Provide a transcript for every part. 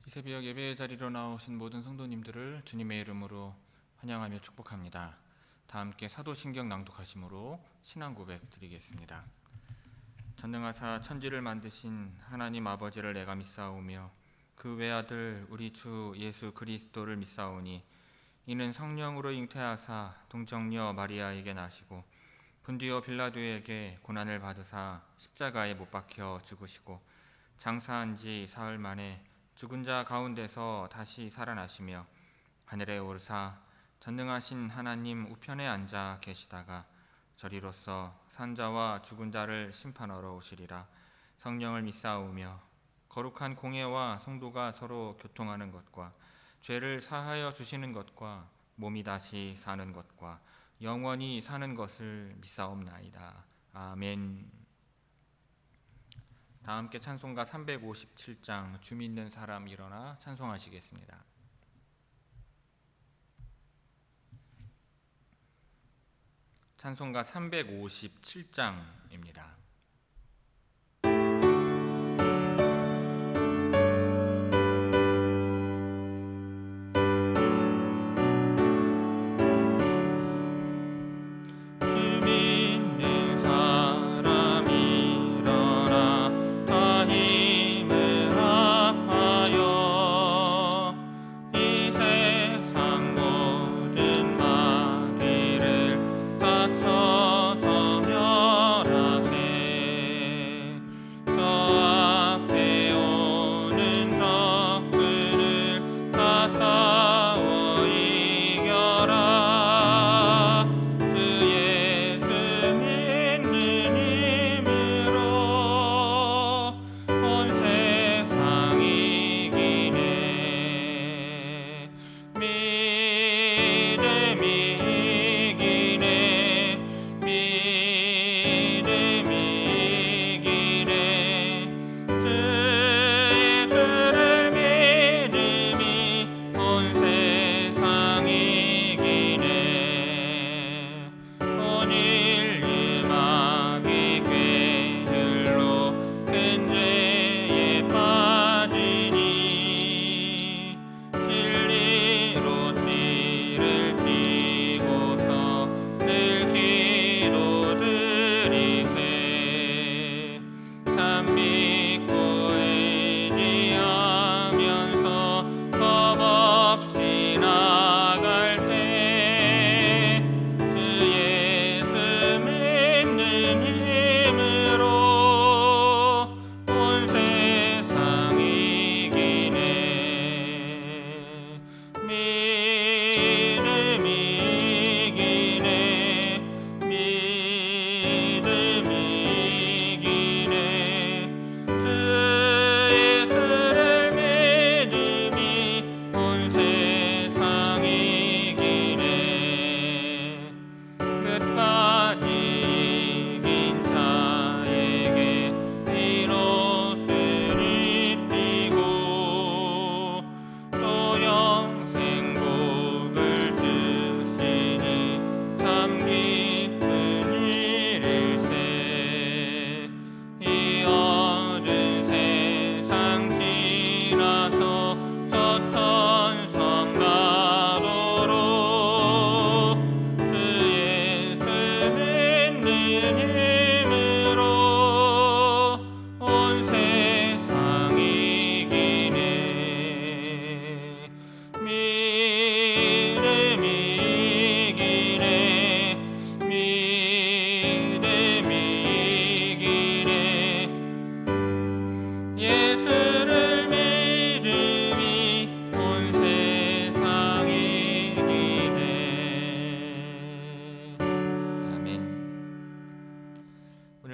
이 새벽 예배의 자리로 나오신 모든 성도님들을 주님의 이름으로 환영하며 축복합니다. 다 함께 사도신경 낭독하심으로 신앙 고백 드리겠습니다. 전능하사 천지를 만드신 하나님 아버지를 내가 믿사오며 그 외아들 우리 주 예수 그리스도를 믿사오니 이는 성령으로 잉태하사 동정녀 마리아에게 나시고 본디오 빌라도에게 고난을 받으사 십자가에 못 박혀 죽으시고 장사한 지 사흘 만에 죽은 자 가운데서 다시 살아나시며 하늘에 오르사 전능하신 하나님 우편에 앉아 계시다가 저리로서 산자와 죽은 자를 심판하러 오시리라. 성령을 믿사오며 거룩한 공예와 성도가 서로 교통하는 것과 죄를 사하여 주시는 것과 몸이 다시 사는 것과 영원히 사는 것을 믿사옵나이다. 아멘. 다 함께 찬송가 357장 주 믿는 사람 일어나 찬송하시겠습니다. 찬송가 357장입니다.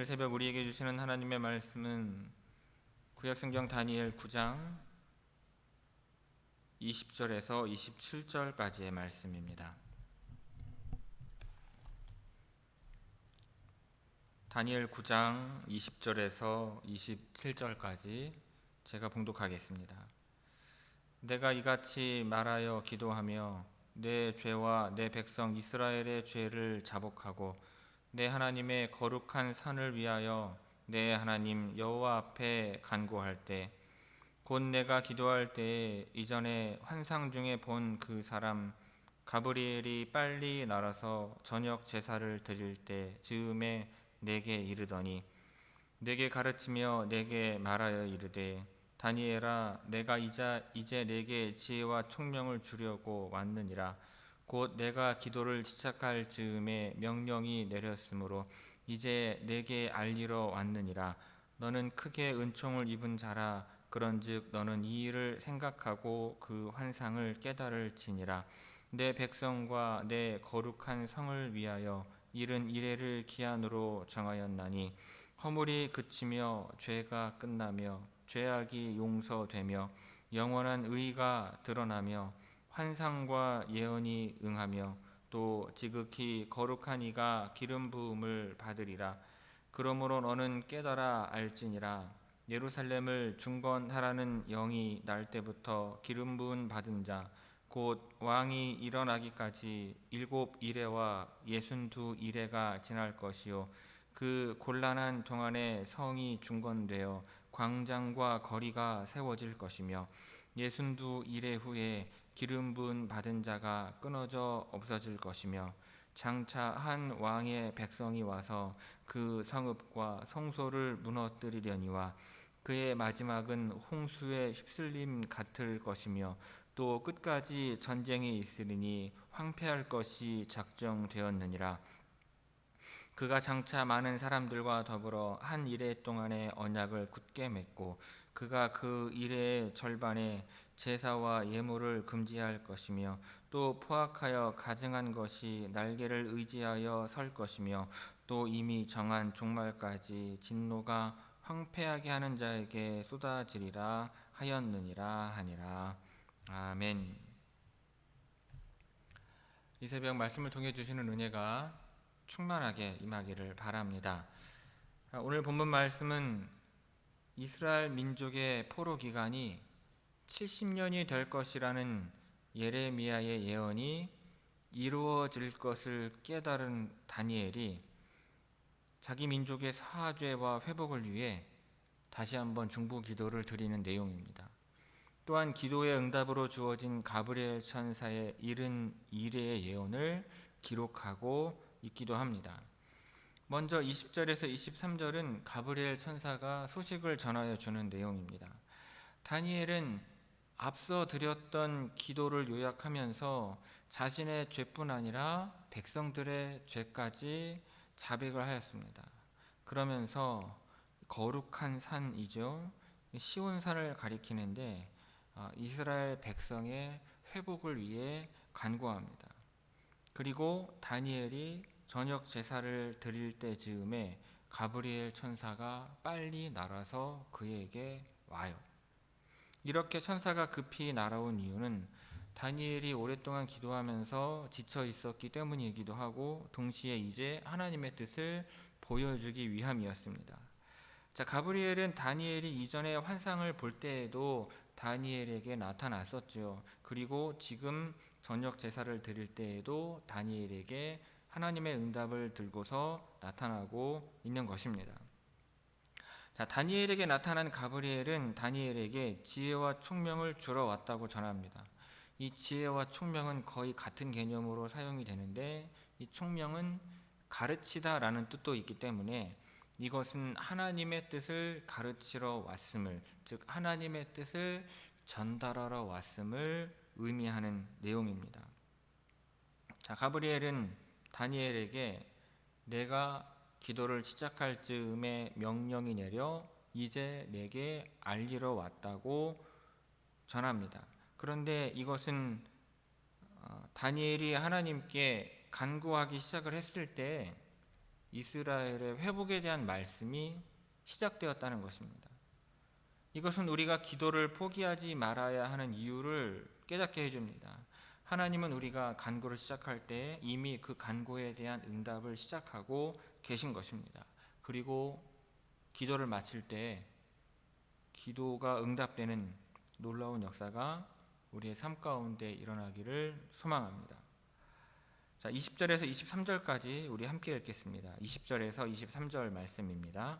오늘 새벽 우리에게 주시는 하나님의 말씀은 구약성경 다니엘 9장 20절에서 27절까지의 말씀입니다. 다니엘 9장 20절에서 27절까지 제가 봉독하겠습니다. 내가 이같이 말하여 기도하며 내 죄와 내 백성 이스라엘의 죄를 자복하고 내 하나님의 거룩한 산을 위하여 내 하나님 여호와 앞에 간구할 때 곧 내가 기도할 때에 이전에 환상 중에 본 그 사람 가브리엘이 빨리 날아서 저녁 제사를 드릴 때 즈음에 내게 이르더니 내게 가르치며 내게 말하여 이르되 다니엘아 내가 이제 내게 지혜와 총명을 주려고 왔느니라. 곧 내가 기도를 시작할 즈음에 명령이 내렸으므로 이제 내게 알리러 왔느니라. 너는 크게 은총을 입은 자라. 그런즉 너는 이 일을 생각하고 그 환상을 깨달을지니라. 내 백성과 내 거룩한 성을 위하여 이른 이레를 기한으로 정하였나니 허물이 그치며 죄가 끝나며 죄악이 용서되며 영원한 의가 드러나며 환상과 예언이 응하며 또 지극히 거룩한 이가 기름 부음을 받으리라. 그러므로 너는 깨달아 알지니라. 예루살렘을 중건하라는 영이 날 때부터 기름 부음 받은 자 곧 왕이 일어나기까지 7 이레와 62 이레가 지날 것이요 그 곤란한 동안에 성이 중건되어 광장과 거리가 세워질 것이며 62 이레 후에 기름 부음 받은 자가 끊어져 없어질 것이며 장차 한 왕의 백성이 와서 그 성읍과 성소를 무너뜨리려니와 그의 마지막은 홍수에 휩쓸림 같을 것이며 또 끝까지 전쟁이 있으리니 황폐할 것이 작정되었느니라. 그가 장차 많은 사람들과 더불어 한 이레 동안의 언약을 굳게 맺고 그가 그 이레의 절반에 제사와 예물을 금지할 것이며 또 포악하여 가증한 것이 날개를 의지하여 설 것이며 또 이미 정한 종말까지 진노가 황폐하게 하는 자에게 쏟아지리라 하였느니라 하니라. 아멘. 이 새벽 말씀을 통해 주시는 은혜가 충만하게 임하기를 바랍니다. 오늘 본문 말씀은 이스라엘 민족의 포로 기간이 70년이 될 것이라는 예레미야의 예언이 이루어질 것을 깨달은 다니엘이 자기 민족의 사죄와 회복을 위해 다시 한번 중보 기도를 드리는 내용입니다. 또한 기도의 응답으로 주어진 가브리엘 천사의 72레의 예언을 기록하고 있기도 합니다. 먼저 20절에서 23절은 가브리엘 천사가 소식을 전하여 주는 내용입니다. 다니엘은 앞서 드렸던 기도를 요약하면서 자신의 죄뿐 아니라 백성들의 죄까지 자백을 하였습니다. 그러면서 거룩한 산이죠. 시온산을 가리키는데 이스라엘 백성의 회복을 위해 간구합니다. 그리고 다니엘이 저녁 제사를 드릴 때 즈음에 가브리엘 천사가 빨리 날아서 그에게 와요. 이렇게 천사가 급히 날아온 이유는 다니엘이 오랫동안 기도하면서 지쳐 있었기 때문이기도 하고 동시에 이제 하나님의 뜻을 보여주기 위함이었습니다. 자, 가브리엘은 다니엘이 이전에 환상을 볼 때에도 다니엘에게 나타났었죠. 그리고 지금 저녁 제사를 드릴 때에도 다니엘에게 하나님의 응답을 들고서 나타나고 있는 것입니다. 자, 다니엘에게 나타난 가브리엘은 다니엘에게 지혜와 총명을 주러 왔다고 전합니다. 이 지혜와 총명은 거의 같은 개념으로 사용이 되는데 이 총명은 가르치다라는 뜻도 있기 때문에 이것은 하나님의 뜻을 가르치러 왔음을, 즉 하나님의 뜻을 전달하러 왔음을 의미하는 내용입니다. 자, 가브리엘은 다니엘에게 내가 기도를 시작할 즈음에 명령이 내려 이제 내게 알리러 왔다고 전합니다. 그런데 이것은 다니엘이 하나님께 간구하기 시작을 했을 때 이스라엘의 회복에 대한 말씀이 시작되었다는 것입니다. 이것은 우리가 기도를 포기하지 말아야 하는 이유를 깨닫게 해줍니다. 하나님은 우리가 간구를 시작할 때 이미 그 간구에 대한 응답을 시작하고 계신 것입니다. 그리고 기도를 마칠 때 기도가 응답되는 놀라운 역사가 우리의 삶 가운데 일어나기를 소망합니다. 자, 20절에서 23절까지 우리 함께 읽겠습니다. 20절에서 23절 말씀입니다.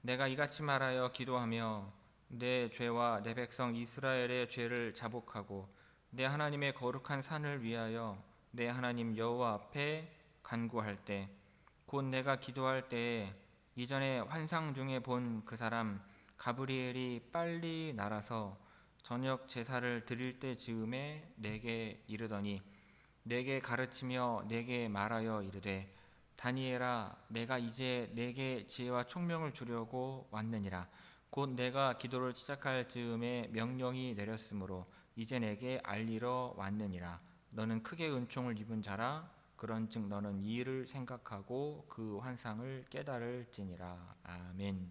내가 이같이 말하여 기도하며 내 죄와 내 백성 이스라엘의 죄를 자복하고 내 하나님의 거룩한 산을 위하여 내 하나님 여호와 앞에 간구할 때 곧 내가 기도할 때에 이전에 환상 중에 본 그 사람 가브리엘이 빨리 날아서 저녁 제사를 드릴 때 즈음에 내게 이르더니 내게 가르치며 내게 말하여 이르되 다니엘아 내가 이제 내게 지혜와 총명을 주려고 왔느니라. 곧 내가 기도를 시작할 즈음에 명령이 내렸으므로 이제 내게 알리러 왔느니라. 너는 크게 은총을 입은 자라. 그런즉 너는 이 일을 생각하고 그 환상을 깨달을지니라. 아멘.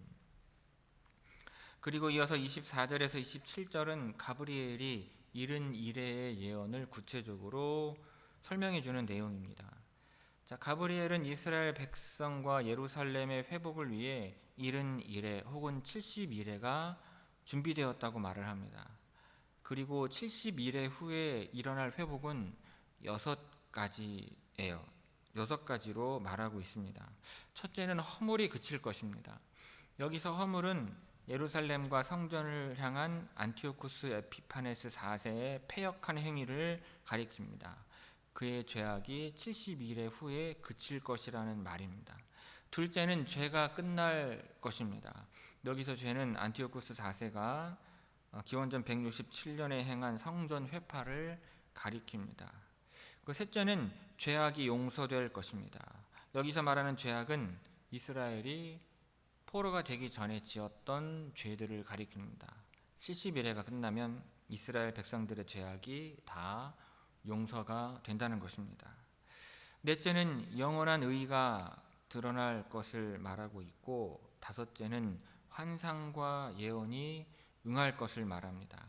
그리고 이어서 24절에서 27절은 가브리엘이 이른 이레의 예언을 구체적으로 설명해 주는 내용입니다. 자, 가브리엘은 이스라엘 백성과 예루살렘의 회복을 위해 이른 이레 혹은 70이레가 준비되었다고 말을 합니다. 그리고 70이레 후에 일어날 회복은 6가지예요. 6가지로 말하고 있습니다. 첫째는 허물이 그칠 것입니다. 여기서 허물은 예루살렘과 성전을 향한 안티오쿠스 에피파네스 4세의 패역한 행위를 가리킵니다. 그의 죄악이 70일의 후에 그칠 것이라는 말입니다. 둘째는 죄가 끝날 것입니다. 여기서 죄는 안티오쿠스 4세가 기원전 167년에 행한 성전 회파를 가리킵니다. 그 셋째는 죄악이 용서될 것입니다. 여기서 말하는 죄악은 이스라엘이 포로가 되기 전에 지었던 죄들을 가리킵니다. 70일회가 끝나면 이스라엘 백성들의 죄악이 다 용서가 된다는 것입니다. 넷째는 영원한 의가 드러날 것을 말하고 있고, 다섯째는 환상과 예언이 응할 것을 말합니다.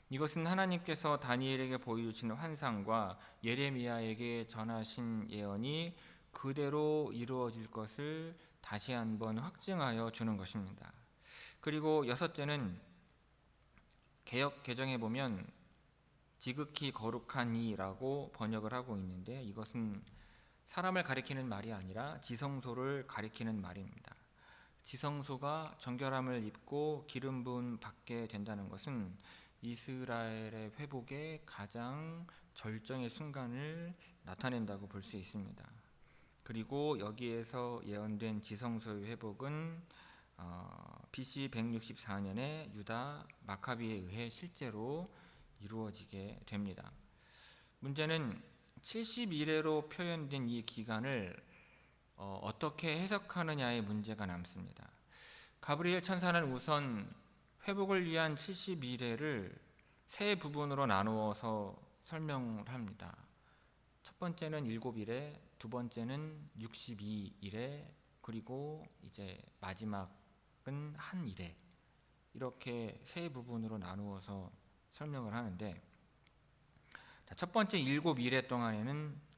이것은 하나님께서 다니엘에게 보여주신 환상과 예레미야에게 전하신 예언이 그대로 이루어질 것을 다시 한번 확증하여 주는 것입니다. 그리고 여섯째는 개역 개정에 보면 지극히 거룩한 이라고 번역을 하고 있는데, 이것은 사람을 가리키는 말이 아니라 지성소를 가리키는 말입니다. 지성소가 정결함을 입고 기름 부음 받게 된다는 것은 이스라엘의 회복의 가장 절정의 순간을 나타낸다고 볼 수 있습니다. 그리고 여기에서 예언된 지성소의 회복은 BC 164년에 유다 마카비에 의해 실제로 이루어지게 됩니다. 문제는 70일회로 표현된 이 기간을 어떻게 해석하느냐의 문제가 남습니다. 가브리엘 천사는 우선 회복을 위한 70일회를 세 부분으로 나누어서 설명을 합니다. 첫 번째는 7일회, 두 번째는 62일회, 그리고 이제 마지막은 한 일회, 이렇게 세 부분으로 나누어서 설명을 하는데, 첫 번째 7일회 동안에는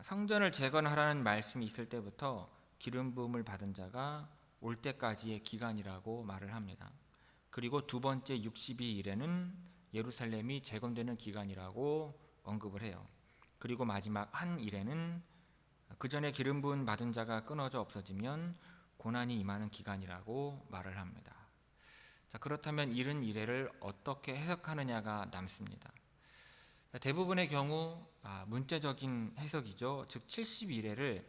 성전을 재건하라는 말씀이 있을 때부터 기름 부음을 받은 자가 올 때까지의 기간이라고 말을 합니다. 그리고 두 번째 62일에는 예루살렘이 재건되는 기간이라고 언급을 해요. 그리고 마지막 한 일에는 그 전에 기름 부음 받은 자가 끊어져 없어지면 고난이 임하는 기간이라고 말을 합니다. 자, 그렇다면 이른 이래를 어떻게 해석하느냐가 남습니다. 대부분의 경우 문자적인 해석이죠. 즉 70일회를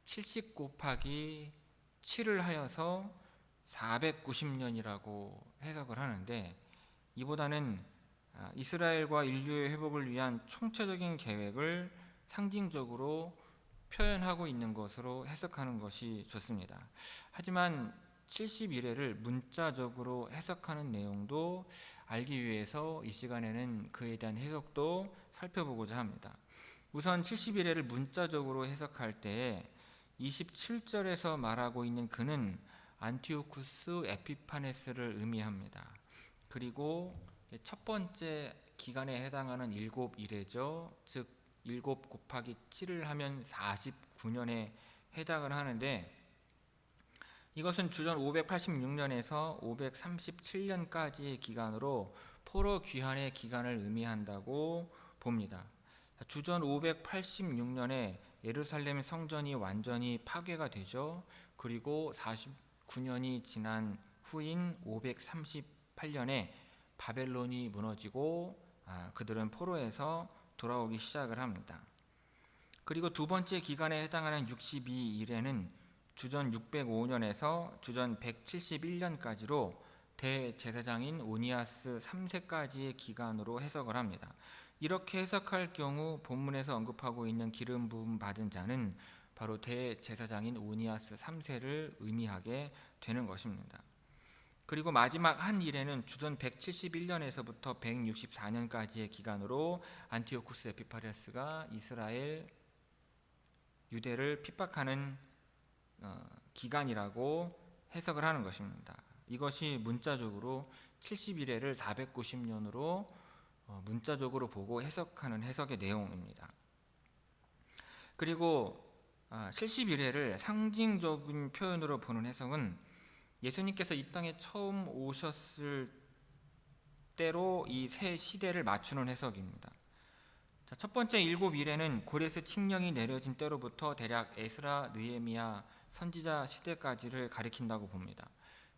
70 곱하기 7을 하여서 490년이라고 해석을 하는데, 이보다는 이스라엘과 인류의 회복을 위한 총체적인 계획을 상징적으로 표현하고 있는 것으로 해석하는 것이 좋습니다. 하지만 71회를 문자적으로 해석하는 내용도 알기 위해서 이 시간에는 그에 대한 해석도 살펴보고자 합니다. 우선 71회를 문자적으로 해석할 때에 27절에서 말하고 있는 그는 안티오쿠스 에피파네스를 의미합니다. 그리고 첫 번째 기간에 해당하는 7일회죠. 즉 7 곱하기 7을 하면 49년에 해당을 하는데, 이것은 주전 586년에서 537년까지의 기간으로 포로 귀환의 기간을 의미한다고 봅니다. 주전 586년에 예루살렘 성전이 완전히 파괴가 되죠. 그리고 49년이 지난 후인 538년에 바벨론이 무너지고 그들은 포로에서 돌아오기 시작을 합니다. 그리고 두 번째 기간에 해당하는 62일에는 주전 605년에서 주전 171년까지로 대제사장인 오니아스 3세까지의 기간으로 해석을 합니다. 이렇게 해석할 경우 본문에서 언급하고 있는 기름 부음 받은 자는 바로 대제사장인 오니아스 3세를 의미하게 되는 것입니다. 그리고 마지막 한 일에는 주전 171년에서부터 164년까지의 기간으로 안티오쿠스 에피파네스가 이스라엘 유대를 핍박하는 기간이라고 해석을 하는 것입니다. 이것이 문자적으로 71회를 490년으로 문자적으로 보고 해석하는 해석의 내용입니다. 그리고 71회를 상징적인 표현으로 보는 해석은 예수님께서 이 땅에 처음 오셨을 때로 이 세 시대를 맞추는 해석입니다. 첫 번째 7일에는 고레스 칙령이 내려진 때로부터 대략 에스라, 느헤미야 선지자 시대까지를 가리킨다고 봅니다.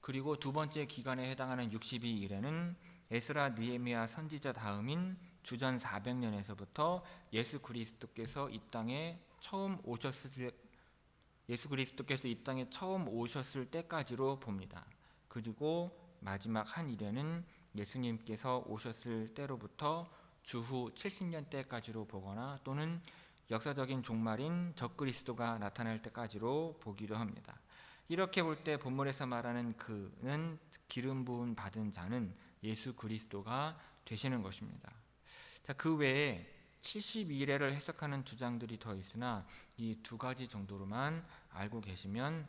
그리고 두 번째 기간에 해당하는 62일에는 에스라, 느헤미야 선지자 다음인 주전 400년에서부터 예수 그리스도께서 이 땅에 처음 오셨을 때까지로 봅니다. 그리고 마지막 한 일에는 예수님께서 오셨을 때로부터 주후 70년 때까지로 보거나 또는 역사적인 종말인 적그리스도가 나타날 때까지로 보기도 합니다. 이렇게 볼 때 본문에서 말하는 그는 기름 부음 받은 자는 예수 그리스도가 되시는 것입니다. 그 외에 72회를 해석하는 주장들이 더 있으나 이 두 가지 정도로만 알고 계시면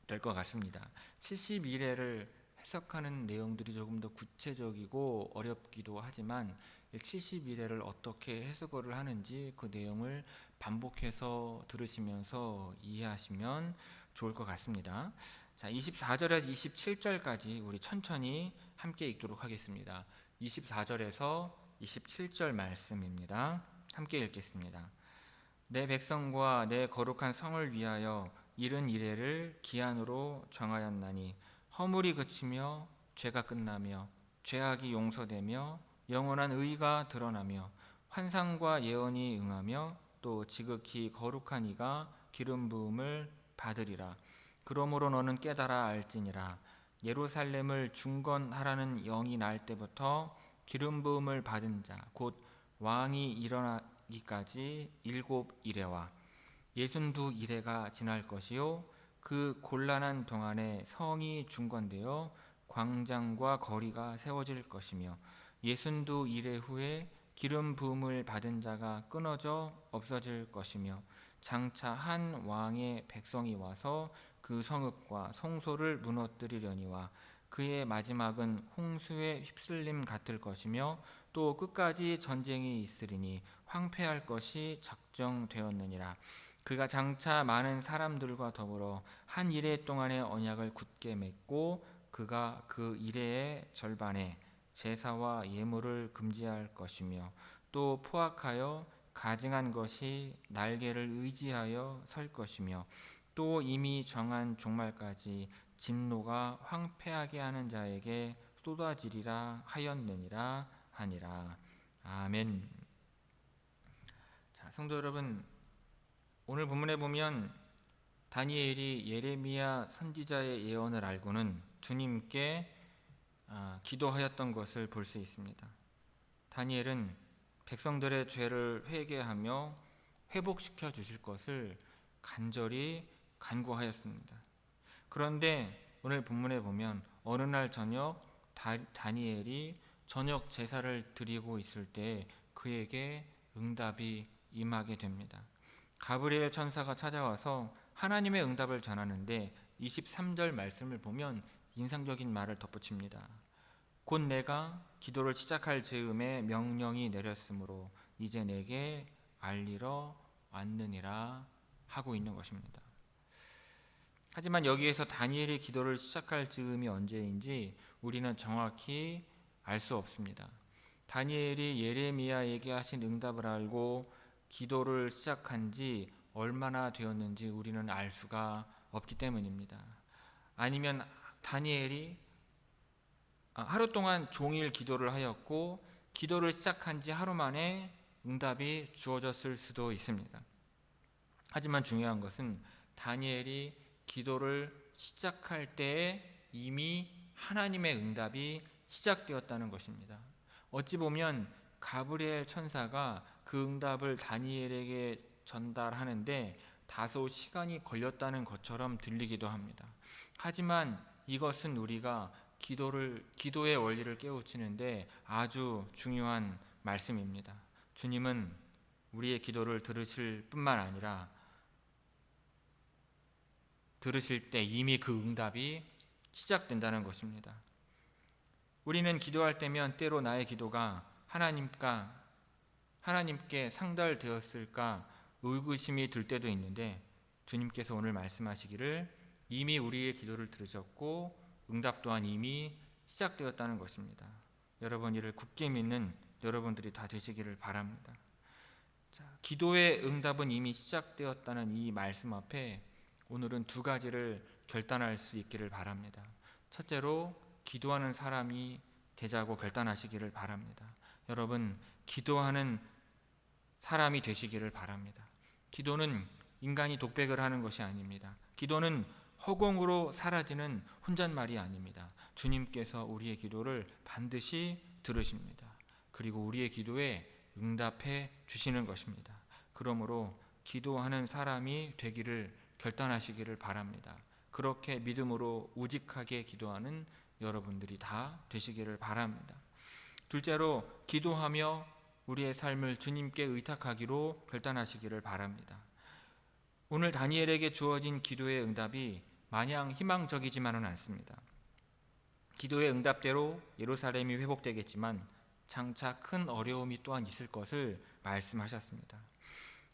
될 것 같습니다. 72회를 해석하는 내용들이 조금 더 구체적이고 어렵기도 하지만 71회를 어떻게 해석을 하는지 그 내용을 반복해서 들으시면서 이해하시면 좋을 것 같습니다. 24절에서 27절까지 우리 천천히 함께 읽도록 하겠습니다. 24절에서 27절 말씀입니다. 함께 읽겠습니다. 내 백성과 내 거룩한 성을 위하여 이른 이레를 기한으로 정하였나니 허물이 그치며 죄가 끝나며 죄악이 용서되며 영원한 의가 드러나며 환상과 예언이 응하며 또 지극히 거룩한 이가 기름 부음을 받으리라. 그러므로 너는 깨달아 알지니라. 예루살렘을 중건하라는 영이 날 때부터 기름 부음을 받은 자 곧 왕이 일어나기까지 7이레와 62이레가 지날 것이요 그 곤란한 동안에 성이 중건되어 광장과 거리가 세워질 것이며 62이레 후에 기름 부음을 받은 자가 끊어져 없어질 것이며 장차 한 왕의 백성이 와서 그 성읍과 성소를 무너뜨리려니와 그의 마지막은 홍수의 휩쓸림 같을 것이며 또 끝까지 전쟁이 있으리니 황폐할 것이 작정되었느니라. 그가 장차 많은 사람들과 더불어 한 이레 동안의 언약을 굳게 맺고 그가 그 이레의 절반에 제사와 예물을 금지할 것이며 또 포악하여 가증한 것이 날개를 의지하여 설 것이며 또 이미 정한 종말까지 진노가 황폐하게 하는 자에게 쏟아지리라 하였느니라 하니라. 아멘. 성도 여러분, 오늘 본문에 보면 다니엘이 예레미야 선지자의 예언을 알고는 주님께 기도하였던 것을 볼 수 있습니다. 다니엘은 백성들의 죄를 회개하며 회복시켜 주실 것을 간절히 간구하였습니다. 그런데 오늘 본문에 보면 어느 날 저녁 다니엘이 저녁 제사를 드리고 있을 때 그에게 응답이 임하게 됩니다. 가브리엘 천사가 찾아와서 하나님의 응답을 전하는데 23절 말씀을 보면 인상적인 말을 덧붙입니다. 곧 내가 기도를 시작할 즈음에 명령이 내렸으므로 이제 내게 알리러 왔느니라 하고 있는 것입니다. 하지만 여기에서 다니엘이 기도를 시작할 즈음이 언제인지 우리는 정확히 알 수 없습니다. 다니엘이 예레미야에게 하신 응답을 알고 기도를 시작한 지 얼마나 되었는지 우리는 알 수가 없기 때문입니다. 아니면 다니엘이 하루 동안 종일 기도를 하였고 기도를 시작한 지 하루 만에 응답이 주어졌을 수도 있습니다. 하지만 중요한 것은 다니엘이 기도를 시작할 때에 이미 하나님의 응답이 시작되었다는 것입니다. 어찌 보면 가브리엘 천사가 그 응답을 다니엘에게 전달하는데 다소 시간이 걸렸다는 것처럼 들리기도 합니다. 하지만 이것은 우리가 기도의 원리를 깨우치는데 아주 중요한 말씀입니다. 주님은 우리의 기도를 들으실 뿐만 아니라 들으실 때 이미 그 응답이 시작된다는 것입니다. 우리는 기도할 때면 때로 나의 기도가 하나님께 상달되었을까 의구심이 들 때도 있는데 주님께서 오늘 말씀하시기를 이미 우리의 기도를 들으셨고 응답 또한 이미 시작되었다는 것입니다. 여러분, 이를 굳게 믿는 여러분들이 다 되시기를 바랍니다. 기도의 응답은 이미 시작되었다는 이 말씀 앞에 오늘은 두 가지를 결단할 수 있기를 바랍니다. 첫째로 기도하는 사람이 되자고 결단하시기를 바랍니다. 여러분, 기도하는 사람이 되시기를 바랍니다. 기도는 인간이 독백을 하는 것이 아닙니다. 기도는 허공으로 사라지는 혼잣말이 아닙니다. 주님께서 우리의 기도를 반드시 들으십니다. 그리고 우리의 기도에 응답해 주시는 것입니다. 그러므로 기도하는 사람이 되기를 결단하시기를 바랍니다. 그렇게 믿음으로 우직하게 기도하는 여러분들이 다 되시기를 바랍니다. 둘째로 기도하며 우리의 삶을 주님께 의탁하기로 결단하시기를 바랍니다. 오늘 다니엘에게 주어진 기도의 응답이 마냥 희망적이지만은 않습니다. 기도의 응답대로 예루살렘이 회복되겠지만 장차 큰 어려움이 또한 있을 것을 말씀하셨습니다.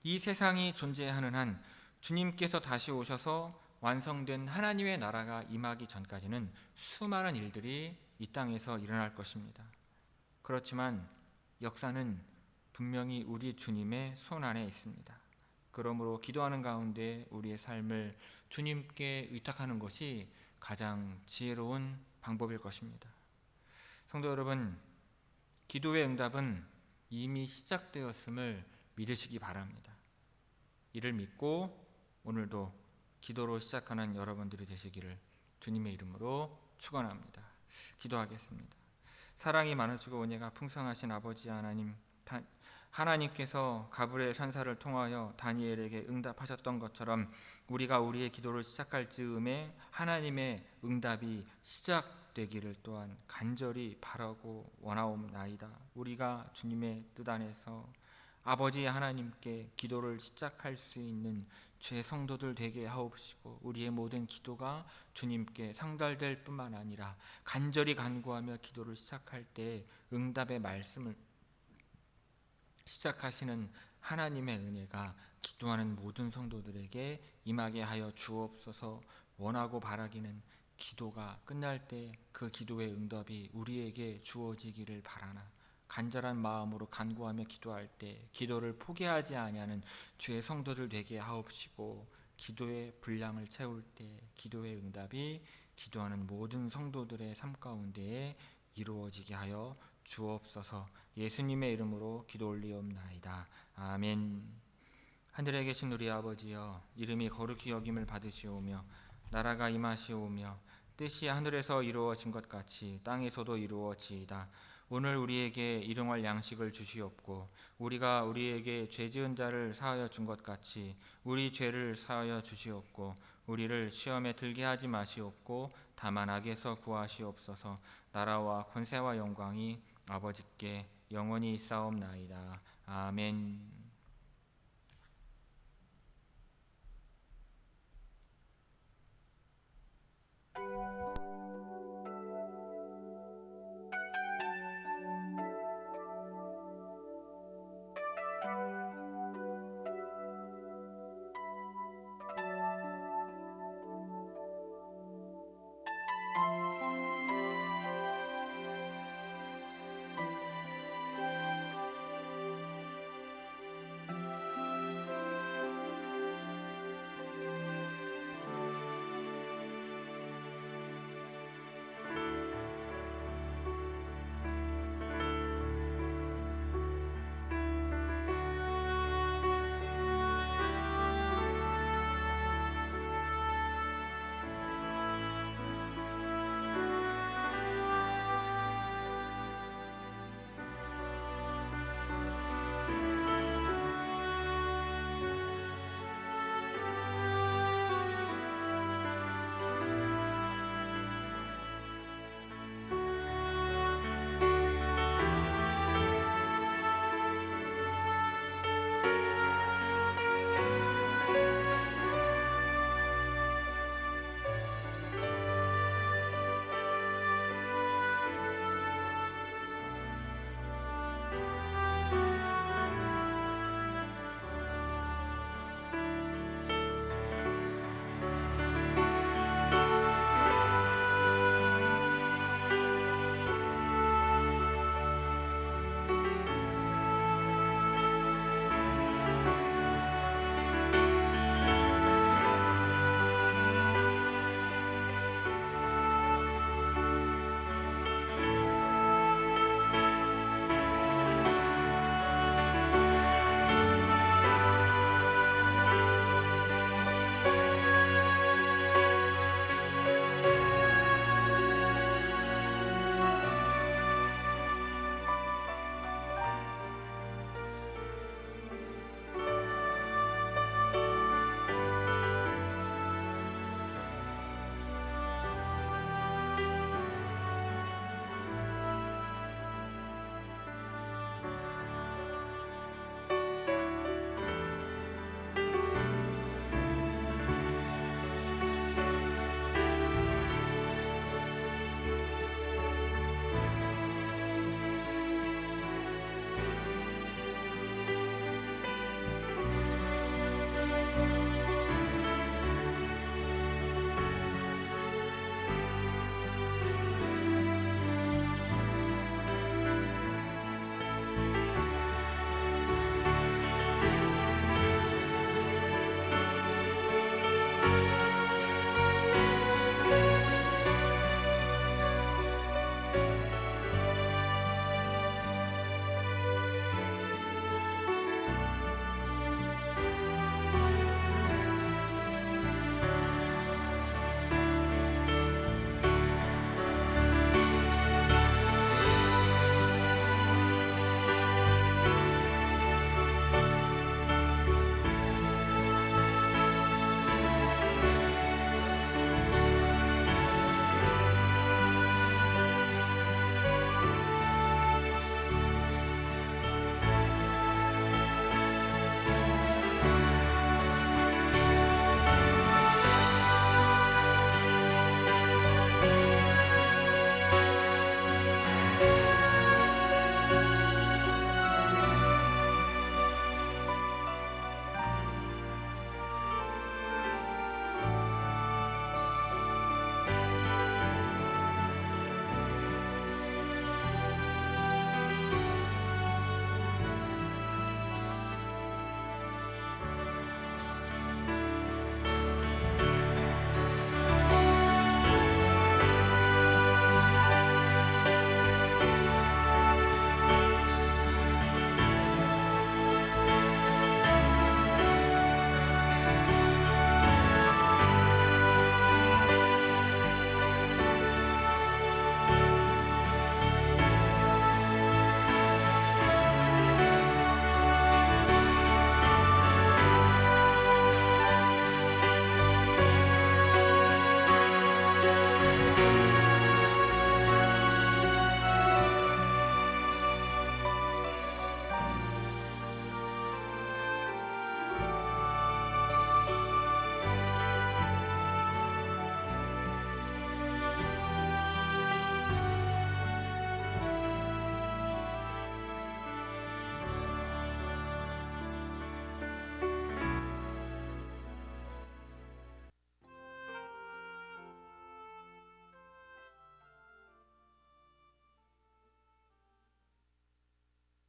이 세상이 존재하는 한 주님께서 다시 오셔서 완성된 하나님의 나라가 임하기 전까지는 수많은 일들이 이 땅에서 일어날 것입니다. 그렇지만 역사는 분명히 우리 주님의 손 안에 있습니다. 그러므로 기도하는 가운데 우리의 삶을 주님께 의탁하는 것이 가장 지혜로운 방법일 것입니다. 성도 여러분, 기도의 응답은 이미 시작되었음을 믿으시기 바랍니다. 이를 믿고 오늘도 기도로 시작하는 여러분들이 되시기를 주님의 이름으로 축원합니다. 기도하겠습니다. 사랑이 많으시고 은혜가 풍성하신 아버지 하나님, 하나님께서 가브리엘 천사를 통하여 다니엘에게 응답하셨던 것처럼 우리가 우리의 기도를 시작할 즈음에 하나님의 응답이 시작되기를 또한 간절히 바라고 원하옵나이다. 우리가 주님의 뜻 안에서 아버지 하나님께 기도를 시작할 수 있는 죄 성도들 되게 하옵시고 우리의 모든 기도가 주님께 상달될 뿐만 아니라 간절히 간구하며 기도를 시작할 때 응답의 말씀을 시작하시는 하나님의 은혜가 기도하는 모든 성도들에게 임하게 하여 주옵소서. 원하고 바라기는 기도가 끝날 때 그 기도의 응답이 우리에게 주어지기를 바라나 간절한 마음으로 간구하며 기도할 때 기도를 포기하지 아니하는 주의 성도들 되게 하옵시고 기도의 분량을 채울 때 기도의 응답이 기도하는 모든 성도들의 삶 가운데에 이루어지게 하여 주옵소서. 예수님의 이름으로 기도 올리옵나이다. 아멘. 하늘에 계신 우리 아버지여, 이름이 거룩히 여김을 받으시오며 나라가 임하시오며 뜻이 하늘에서 이루어진 것 같이 땅에서도 이루어지이다. 오늘 우리에게 일용할 양식을 주시옵고 우리가 우리에게 죄 지은 자를 사하여 준 것 같이 우리 죄를 사하여 주시옵고 우리를 시험에 들게 하지 마시옵고 다만 악에서 구하시옵소서. 나라와 권세와 영광이 아버지께 영원히 있사옵나이다. 아멘.